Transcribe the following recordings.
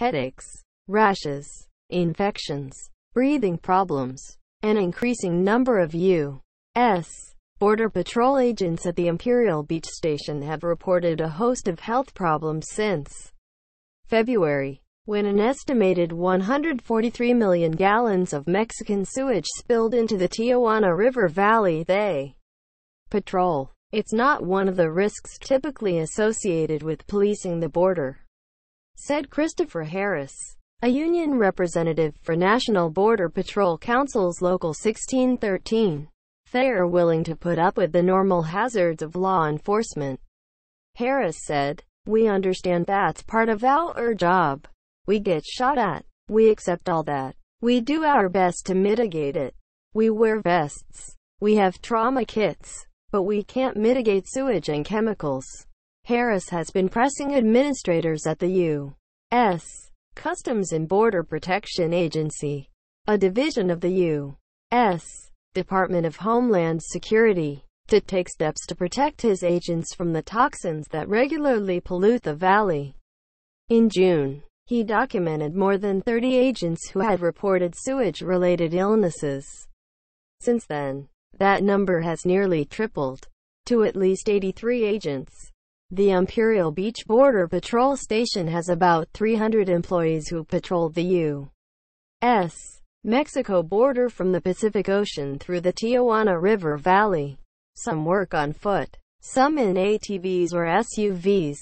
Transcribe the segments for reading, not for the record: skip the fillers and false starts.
headaches, rashes, infections, breathing problems, an increasing number of U.S. Border Patrol agents at the Imperial Beach station have reported a host of health problems since February, when an estimated 143 million gallons of Mexican sewage spilled into the Tijuana River Valley. They patrol. It's not one of the risks typically associated with policing the border, said Christopher Harris, a union representative for National Border Patrol Council's Local 1613. Theyre willing to put up with the normal hazards of law enforcement. Harris said, "We understand that's part of our job. We get shot at. We accept all that. We do our best to mitigate it. We wear vests. We have trauma kits. But we can't mitigate sewage and chemicals." Harris has been pressing administrators at the U.S. Customs and Border Protection Agency, a division of the U.S. Department of Homeland Security, to take steps to protect his agents from the toxins that regularly pollute the valley. In June, he documented more than 30 agents who had reported sewage-related illnesses. Since then, that number has nearly tripled to at least 83 agents. The Imperial Beach Border Patrol Station has about 300 employees who patrol the U.S. Mexico border from the Pacific Ocean through the Tijuana River Valley. Some work on foot, some in ATVs or SUVs,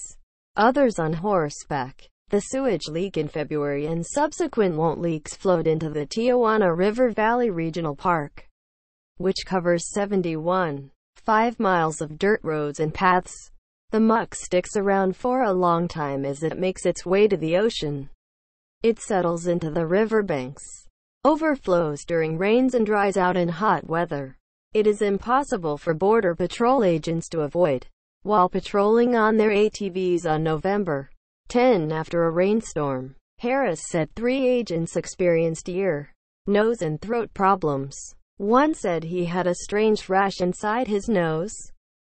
others on horseback. The sewage leak in February and subsequent leaks flowed into the Tijuana River Valley Regional Park, which covers 71.5 miles of dirt roads and paths. The muck sticks around for a long time as it makes its way to the ocean. It settles into the riverbanks, overflows during rains and dries out in hot weather. It is impossible for Border Patrol agents to avoid. While patrolling on their ATVs on November 10 after a rainstorm, Harris said 3 agents experienced ear, nose and throat problems. One said he had a strange rash inside his nose.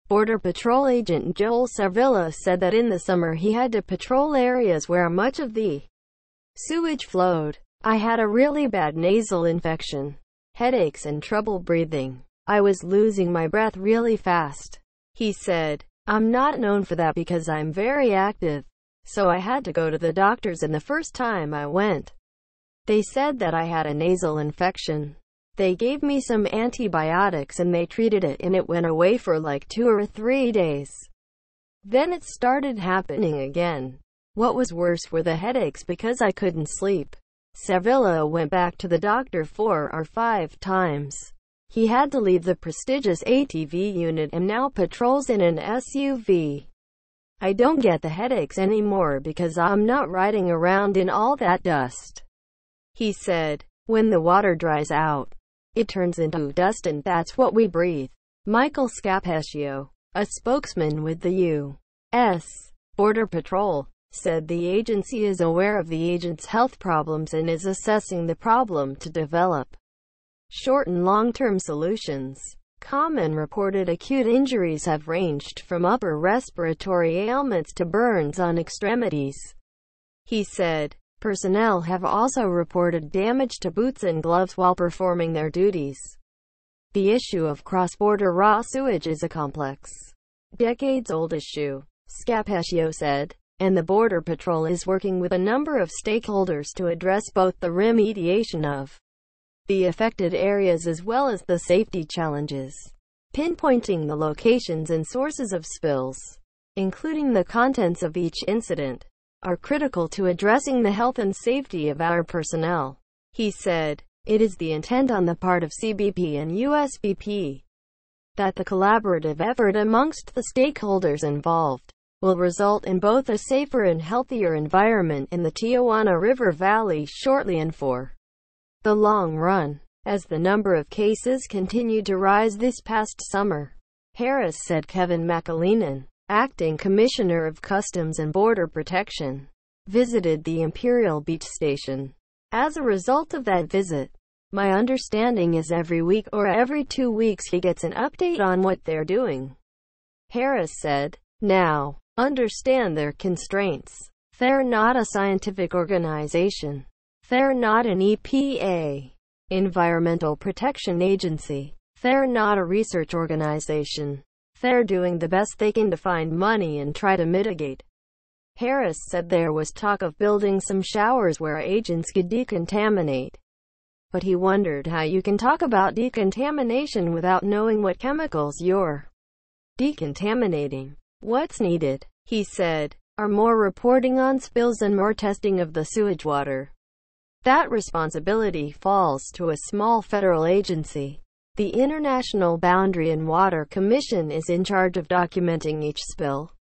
Border Patrol agent Joel Sevilla said that in the summer he had to patrol areas where much of the sewage flowed. "I had a really bad nasal infection, headaches and trouble breathing. I was losing my breath really fast," he said. "I'm not known for that because I'm very active, so I had to go to the doctors, and the first time I went, they said that I had a nasal infection. They gave me some antibiotics and they treated it and it went away for like 2 or 3 days. Then it started happening again. What was worse were the headaches because I couldn't sleep." Sevilla went back to the doctor 4 or 5 times. He had to leave the prestigious ATV unit and now patrols in an SUV. "I don't get the headaches anymore because I'm not riding around in all that dust," he said. "When the water dries out, it turns into dust and that's what we breathe." Michael Scapaccio, a spokesman with the U.S. Border Patrol, said the agency is aware of the agents' health problems and is assessing the problem to develop short and long-term solutions. Common reported acute injuries have ranged from upper respiratory ailments to burns on extremities, he said. Personnel have also reported damage to boots and gloves while performing their duties. The issue of cross-border raw sewage is a complex, decades-old issue, Scapaccio said, and the Border Patrol is working with a number of stakeholders to address both the remediation of the affected areas as well as the safety challenges. Pinpointing the locations and sources of spills, including the contents of each incident, are critical to addressing the health and safety of our personnel, he said. It is the intent on the part of CBP and USBP that the collaborative effort amongst the stakeholders involved will result in both a safer and healthier environment in the Tijuana River Valley shortly and for the long run. As the number of cases continued to rise this past summer, Harris said Kevin McAleenan, acting Commissioner of Customs and Border Protection, visited the Imperial Beach station. As a result of that visit, my understanding is every week or every 2 weeks he gets an update on what they're doing. Harris said, "Now, understand their constraints. They're not a scientific organization. They're not an EPA, Environmental Protection Agency. They're not a research organization. They're doing the best they can to find money and try to mitigate. Harris said there was talk of building some showers where agents could decontaminate. But he wondered how you can talk about decontamination without knowing what chemicals you're decontaminating. What's needed, he said, are more reporting on spills and more testing of the sewage water. That responsibility falls to a small federal agency. The International Boundary and Water Commission is in charge of documenting each spill.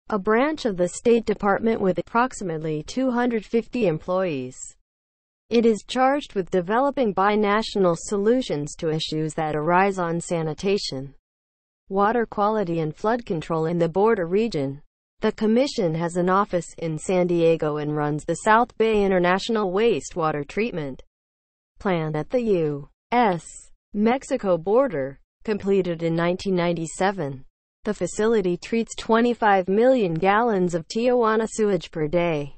A branch of the State Department with approximately 250 employees. It is charged with developing binational solutions to issues that arise on sanitation, water quality and flood control in the border region. The Commission has an office in San Diego and runs the South Bay International Wastewater Treatment Plant at the U.S.-Mexico border. Completed in 1997, the facility treats 25 million gallons of Tijuana sewage per day.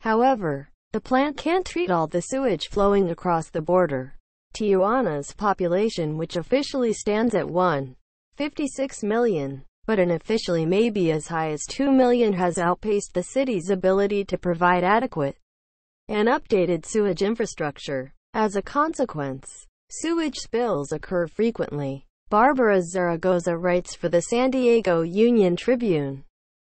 However, the plant can't treat all the sewage flowing across the border. Tijuana's population, which officially stands at 1.56 million, but unofficially may be as high as 2 million, has outpaced the city's ability to provide adequate and updated sewage infrastructure. As a consequence, sewage spills occur frequently. Barbara Zaragoza writes for the San Diego Union Tribune.